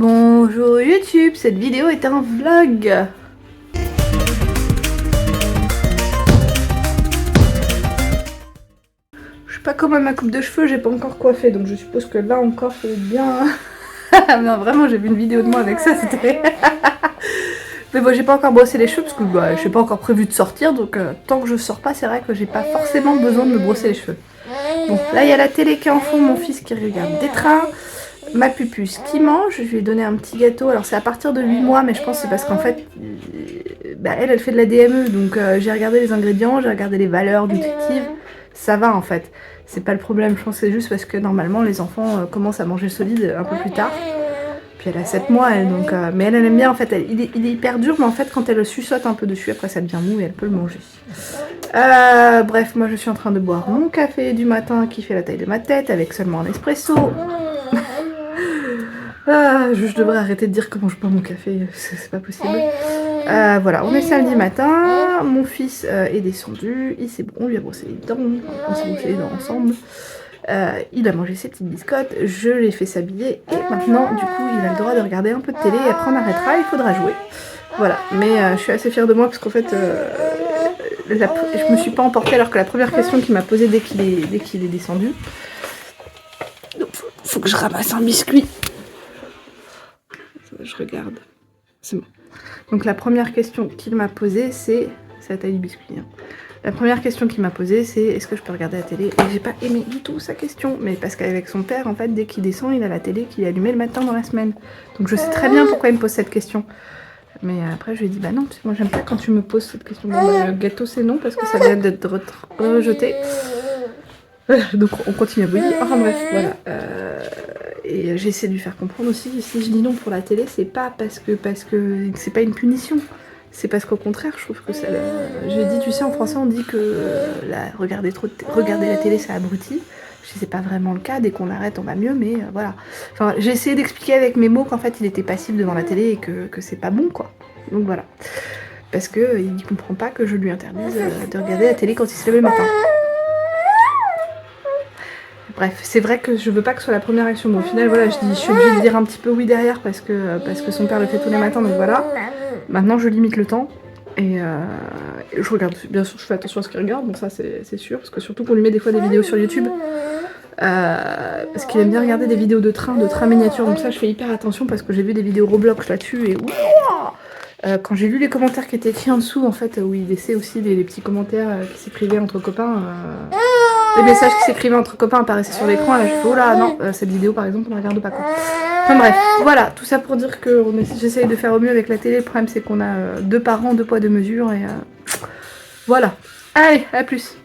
Bonjour YouTube, cette vidéo est un vlog. Je suis pas comme à ma coupe de cheveux, j'ai pas encore coiffé, donc je suppose que là encore c'est bien... Non vraiment j'ai vu une vidéo de moi avec ça, c'était... Mais bon j'ai pas encore brossé les cheveux parce que je n'ai pas encore prévu de sortir, donc tant que je sors pas c'est vrai que j'ai pas forcément besoin de me brosser les cheveux. Bon là il y a la télé qui est en fond, mon fils qui regarde des trains. Ma pupuce qui mange, je lui ai donné un petit gâteau, alors c'est à partir de 8 mois mais je pense que c'est parce qu'en fait elle fait de la DME, donc j'ai regardé les ingrédients, j'ai regardé les valeurs nutritives, ça va en fait, c'est pas le problème, je pense que c'est juste parce que normalement les enfants commencent à manger solide un peu plus tard, puis elle a 7 mois elle, donc, mais elle aime bien en fait, il est hyper dur mais en fait quand elle suçote un peu dessus après ça devient mou et elle peut le manger. Bref, moi je suis en train de boire mon café du matin qui fait la taille de ma tête avec seulement un espresso. Je devrais arrêter de dire comment je bois mon café, c'est pas possible. Voilà, on est samedi matin, mon fils est descendu, il s'est bon, on lui a brossé les dents, on s'est brossé les dents ensemble. Il a mangé ses petites biscottes, je l'ai fait s'habiller et maintenant du coup il a le droit de regarder un peu de télé et après on arrêtera, il faudra jouer. Voilà, mais je suis assez fière de moi parce qu'en fait je me suis pas emportée alors que la première question qu'il m'a posée dès qu'il est descendu. Donc faut que je ramasse un biscuit. Je regarde, c'est bon. Donc la première question qu'il m'a posée c'est la taille du biscuit. Hein. La première question qu'il m'a posée c'est est-ce que je peux regarder la télé? Et j'ai pas aimé du tout sa question, mais parce qu'avec son père en fait dès qu'il descend il a la télé qu'il est allumée le matin dans la semaine. Donc je sais très bien pourquoi il me pose cette question. Mais après je lui ai dit bah non, moi j'aime pas quand tu me poses cette question. Bon, le gâteau c'est non parce que ça vient d'être rejeté. Donc on continue à bouillir, enfin bref voilà. Et j'essaie de lui faire comprendre aussi, si je dis non pour la télé, c'est pas parce que c'est pas une punition. C'est parce qu'au contraire, je trouve que ça... J'ai dit, tu sais, en français, on dit que regarder la télé, ça abrutit. Je sais, c'est pas vraiment le cas, dès qu'on arrête, on va mieux, mais voilà. Enfin, j'ai essayé d'expliquer avec mes mots qu'en fait, il était passif devant la télé et que c'est pas bon, quoi. Donc voilà. Parce que il comprend pas que je lui interdise de regarder la télé quand il se lève le matin. Bref, c'est vrai que je veux pas que ce soit la première action, mais au final, voilà, je suis obligée de dire un petit peu oui derrière parce que son père le fait tous les matins, donc voilà. Maintenant, je limite le temps et je regarde, bien sûr, je fais attention à ce qu'il regarde, donc ça c'est sûr, parce que surtout qu'on lui met des fois des vidéos sur YouTube, parce qu'il aime bien regarder des vidéos de train miniature, donc ça je fais hyper attention parce que j'ai vu des vidéos Roblox là-dessus et quand j'ai lu les commentaires qui étaient écrits en dessous, en fait, où il laissait aussi les petits commentaires qui s'écrivaient entre copains, les messages qui s'écrivaient entre copains apparaissaient sur l'écran, là je fais oh là non, cette vidéo par exemple on ne regarde pas quoi. Enfin bref, voilà, tout ça pour dire que j'essaye de faire au mieux avec la télé, le problème c'est qu'on a 2 parents, 2 poids, 2 mesures et voilà. Allez, à plus.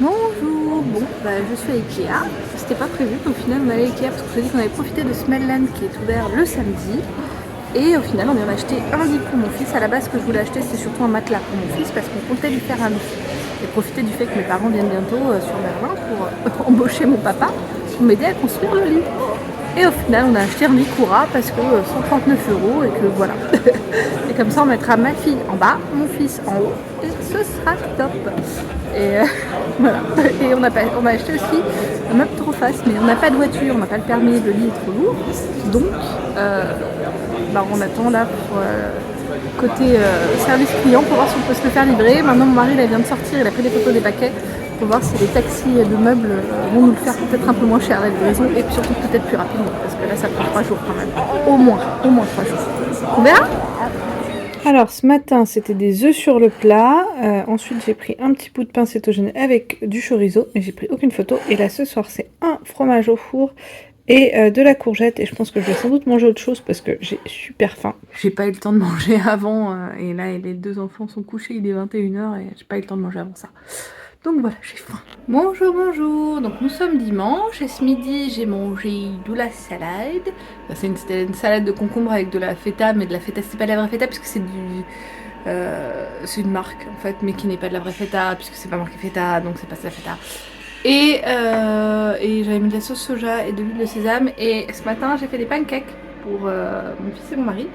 Bonjour, bon, je suis à Ikea, c'était pas prévu, au final on allait à Ikea parce que je vous ai dit qu'on avait profité de Smelland qui est ouvert le samedi. Et au final, on vient d'acheter un lit pour mon fils. À la base, ce que je voulais acheter, c'était surtout un matelas pour mon fils parce qu'on comptait lui faire un lit. Et profiter du fait que mes parents viennent bientôt sur Berlin pour embaucher mon papa pour m'aider à construire le lit. Et au final, on a acheté un lit Koura parce que 139 € et que voilà. Et comme ça, on mettra ma fille en bas, mon fils en haut et ce sera top. Et voilà. Et on a acheté aussi un meuble trop face, mais on n'a pas de voiture, on n'a pas le permis, le lit est trop lourd. Donc, on attend là pour côté service client pour voir si on peut se le faire livrer. Maintenant mon mari il vient de sortir, il a pris des photos des paquets pour voir si les taxis de meubles vont nous le faire peut-être un peu moins cher la livraison et puis surtout peut-être plus rapidement parce que là ça prend 3 jours quand même. Au moins 3 jours. On verra. Alors ce matin c'était des œufs sur le plat, ensuite j'ai pris un petit bout de pain cétogène avec du chorizo mais j'ai pris aucune photo et là ce soir c'est un fromage au four et de la courgette et je pense que je vais sans doute manger autre chose parce que j'ai super faim. J'ai pas eu le temps de manger avant et là les 2 enfants sont couchés, il est 21h et j'ai pas eu le temps de manger avant ça. Donc voilà, j'ai faim. Bonjour, bonjour, donc nous sommes dimanche et ce midi j'ai mangé de la salade. C'était une salade de concombre avec de la feta, mais de la feta c'est pas de la vraie feta puisque c'est c'est une marque en fait mais qui n'est pas de la vraie feta puisque c'est pas marqué feta donc c'est pas de la feta. Et j'avais mis de la sauce soja et de l'huile de sésame et ce matin j'ai fait des pancakes pour mon fils et mon mari.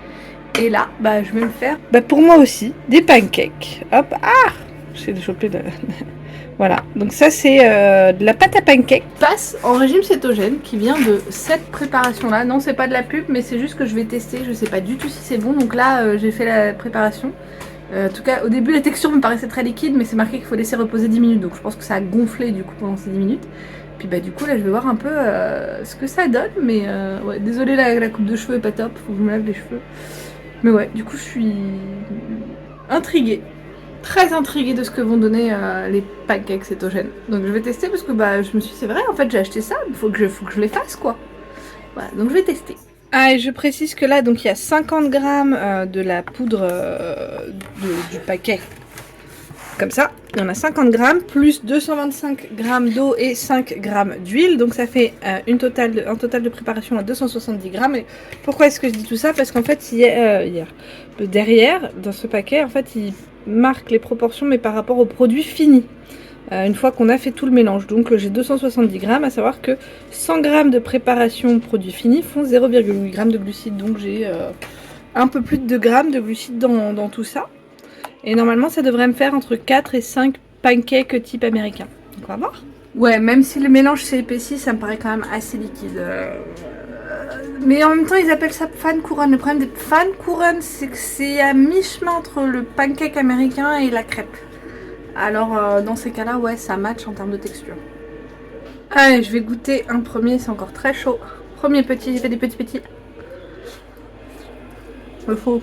Et là, je vais me faire pour moi aussi des pancakes. Hop, j'ai chopé Voilà, donc ça c'est de la pâte à pancake. Passe en régime cétogène qui vient de cette préparation là. Non, c'est pas de la pub, mais c'est juste que je vais tester. Je sais pas du tout si c'est bon. Donc là, j'ai fait la préparation. En tout cas, au début, la texture me paraissait très liquide, mais c'est marqué qu'il faut laisser reposer 10 minutes. Donc je pense que ça a gonflé du coup pendant ces 10 minutes. Puis bah du coup là, je vais voir un peu ce que ça donne. Mais ouais, désolée, la coupe de cheveux est pas top. Faut que je me lave les cheveux. Mais ouais, du coup, je suis intriguée. Très intriguée de ce que vont donner les pancakes cétogènes. Donc je vais tester parce que bah je me suis dit c'est vrai en fait j'ai acheté ça, il faut que je les fasse quoi. Voilà, donc je vais tester. Ah et je précise que là donc il y a 50 grammes de la poudre du paquet. Comme ça, il y en a 50 grammes plus 225 grammes d'eau et 5 grammes d'huile. Donc ça fait un total de préparation à 270 grammes. Et pourquoi est-ce que je dis tout ça? Parce qu'en fait, le derrière, dans ce paquet, en fait, il marque les proportions, mais par rapport au produit fini. Une fois qu'on a fait tout le mélange. Donc j'ai 270 grammes, à savoir que 100 grammes de préparation produit fini font 0,8 grammes de glucides. Donc j'ai un peu plus de 2 grammes de glucides dans tout ça. Et normalement, ça devrait me faire entre 4 et 5 pancakes type américain. Donc on va voir. Ouais, même si le mélange s'est épaissi, ça me paraît quand même assez liquide. Mais en même temps, ils appellent ça Pfannkuchen. Le problème des Pfannkuchen, c'est que c'est à mi-chemin entre le pancake américain et la crêpe. Alors, dans ces cas-là, ouais, ça match en termes de texture. Allez, je vais goûter un premier, c'est encore très chaud. Premier petit, j'ai fait des petits. Le faux.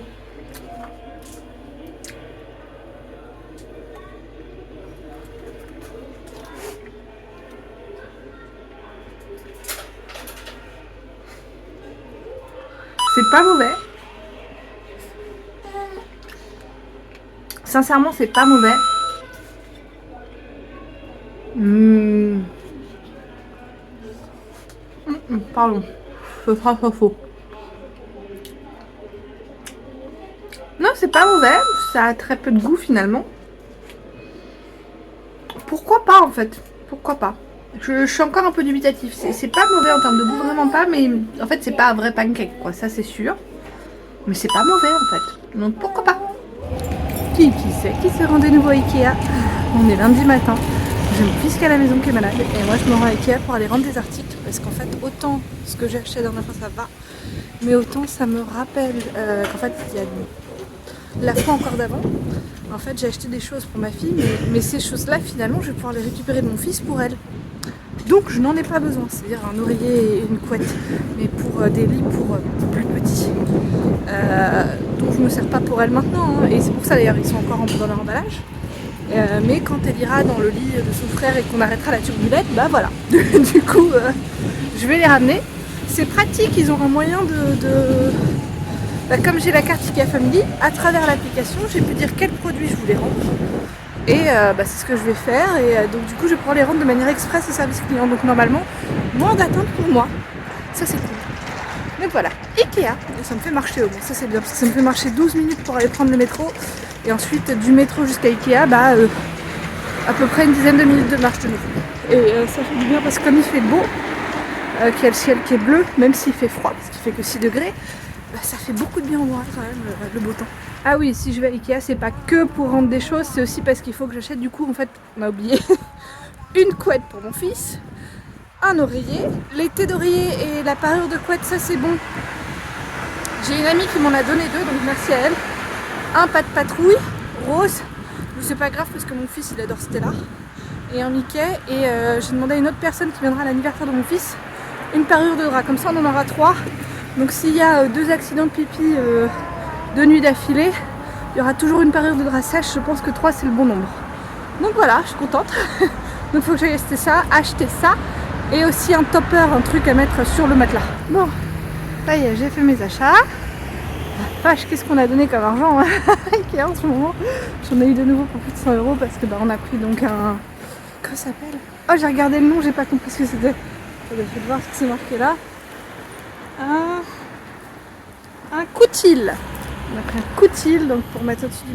C'est pas mauvais. Sincèrement, c'est pas mauvais. Pardon. Ce sera pas faux. Non, c'est pas mauvais. Ça a très peu de goût finalement. Pourquoi pas en fait? Pourquoi pas? Je suis encore un peu dubitatif. C'est pas mauvais en termes de goût, vraiment pas. Mais en fait, c'est pas un vrai pancake, quoi. Ça, c'est sûr. Mais c'est pas mauvais en fait. Donc pourquoi pas? Qui sait qui se rend de nouveau à Ikea? On est lundi matin. J'ai mon fils qui est à la maison qui est malade. Et moi, je me rends à Ikea pour aller rendre des articles. Parce qu'en fait, autant ce que j'ai acheté la dernière fois, ça va. Mais autant ça me rappelle qu'en fait, il y a la fois encore d'avant. En fait, j'ai acheté des choses pour ma fille. Mais ces choses-là, finalement, je vais pouvoir les récupérer de mon fils pour elle. Donc je n'en ai pas besoin, c'est-à-dire un oreiller et une couette, mais pour des lits pour plus petits. Donc je ne me sers pas pour elle maintenant, hein, et c'est pour ça d'ailleurs ils sont encore dans leur emballage. Mais quand elle ira dans le lit de son frère et qu'on arrêtera la turbulette, bah voilà. Du coup, je vais les ramener. C'est pratique, ils ont un moyen comme j'ai la carte Ikea Family, à travers l'application, j'ai pu dire quel produit je voulais rendre. Et c'est ce que je vais faire et donc du coup je vais pouvoir les rendre de manière express au service client. Donc normalement, moins d'attente pour moi. Ça c'est cool. Donc voilà, Ikea. Et ça me fait marcher au moins, ça c'est bien. Parce que ça me fait marcher 12 minutes pour aller prendre le métro. Et ensuite du métro jusqu'à Ikea, à peu près une dizaine de minutes de marche de nouveau. Et ça fait du bien parce que comme il fait beau, qu'il y a le ciel qui est bleu, même s'il fait froid, parce qu'il fait que 6 degrés, ça fait beaucoup de bien au moral quand même, le beau temps. Ah oui, si je vais à Ikea, c'est pas que pour rendre des choses, c'est aussi parce qu'il faut que j'achète, du coup, en fait, on a oublié, une couette pour mon fils, un oreiller, l'été d'oreiller et la parure de couette, ça c'est bon. J'ai une amie qui m'en a donné 2, donc merci à elle. Un pas de patrouille, rose, mais c'est pas grave parce que mon fils, il adore Stella. Et un Mickey, et j'ai demandé à une autre personne qui viendra à l'anniversaire de mon fils, une parure de drap, comme ça on en aura 3. Donc s'il y a 2 accidents de pipi 2 nuits d'affilée, il y aura toujours une parure de drap sèche, je pense que 3 c'est le bon nombre. Donc voilà, je suis contente. Donc il faut que j'aille acheter ça, et aussi un topper, un truc à mettre sur le matelas. Bon, ça y est, j'ai fait mes achats. Vache, qu'est-ce qu'on a donné comme argent Ikea en ce moment. J'en ai eu de nouveau pour plus de 100 € parce que on a pris donc un... Comment ça s'appelle? Oh, j'ai regardé le nom, j'ai pas compris ce que c'était. Je vais voir ce que c'est marqué là. Un coutil. On a pris un coutil donc pour mettre au-dessus du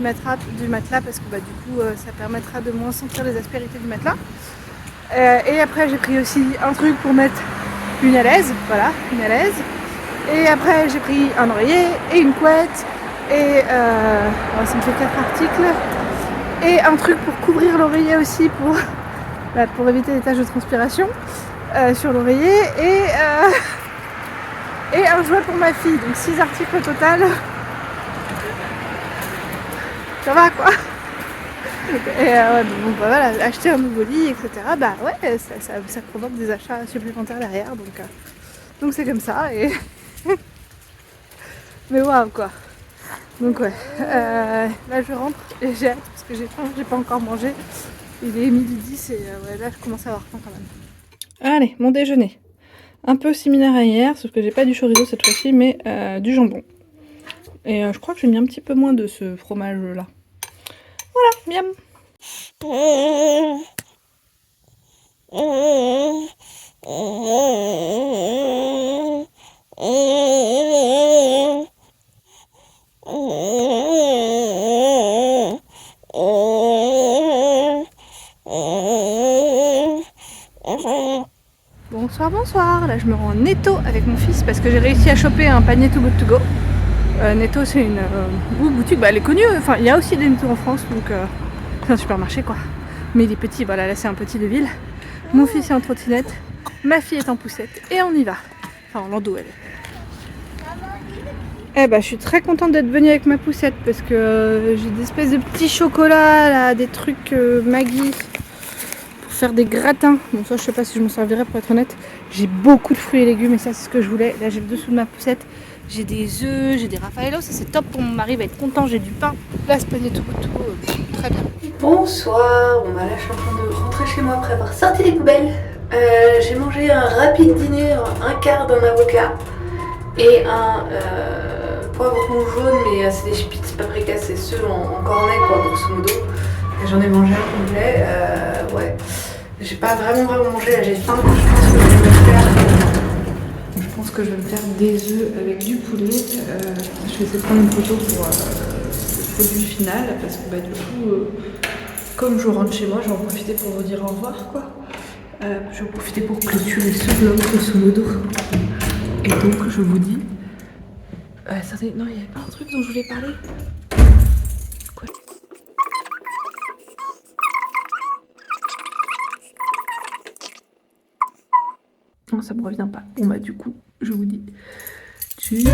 matelas parce que du coup ça permettra de moins sentir les aspérités du matelas. Et après j'ai pris aussi un truc pour mettre une alaise, voilà, une alaise. Et après j'ai pris un oreiller et une couette et ça me fait 4 articles. Et un truc pour couvrir l'oreiller aussi pour pour éviter les taches de transpiration sur l'oreiller et un jouet pour ma fille, donc 6 articles au total. Ça va quoi. Et ouais, donc voilà, acheter un nouveau lit, etc. Bah ouais, ça provoque des achats supplémentaires derrière, donc c'est comme ça. Et mais waouh quoi. Donc ouais, là je rentre et j'ai hâte parce que j'ai faim, j'ai pas encore mangé. Il est 12h10 et ouais, là je commence à avoir faim quand même. Allez, mon déjeuner. Un peu similaire à hier, sauf que j'ai pas du chorizo cette fois-ci, mais du jambon. Et je crois que j'ai mis un petit peu moins de ce fromage là. Voilà, miam. Bonsoir, bonsoir. Là je me rends en Netto avec mon fils parce que j'ai réussi à choper un panier Too Good To Go. Netto c'est une boutique, bah, elle est connue, enfin il y a aussi des Netto en France, donc c'est un supermarché quoi. Mais il est petit, voilà, là c'est un petit de ville. Mon fils est en trottinette, ma fille est en poussette et on y va. Enfin en landau elle. Eh bah je suis très contente d'être venue avec ma poussette parce que j'ai des espèces de petits chocolats là, des trucs Maggi pour faire des gratins. Bon ça je sais pas si je m'en servirais pour être honnête. J'ai beaucoup de fruits et légumes et ça c'est ce que je voulais. Là j'ai le dessous de ma poussette. J'ai des œufs, j'ai des Raffaello, ça c'est top pour mon mari, va être content, j'ai du pain. Là c'est pas du tout, très bien. Bonsoir, bon bah là je suis en train de rentrer chez moi après avoir sorti les poubelles. J'ai mangé un rapide dîner, un quart d'un avocat et un poivron jaune, mais c'est des spitz paprika, c'est ceux en cornet quoi, grosso modo. Et j'en ai mangé un complet, ouais. J'ai pas vraiment mangé, là j'ai faim, je pense que je vais me faire des œufs avec du poulet. Je vais essayer de prendre une photo pour le produit final parce que bah, du coup, comme je rentre chez moi, je vais en profiter pour vous dire au revoir quoi. Je vais en profiter pour clôturer ce vlog grosso modo. Et donc je vous dis... attendez, non il y avait pas un truc dont je voulais parler. Quoi ? Non ça me revient pas. Bon bah du coup, je vous dis... Tchuss.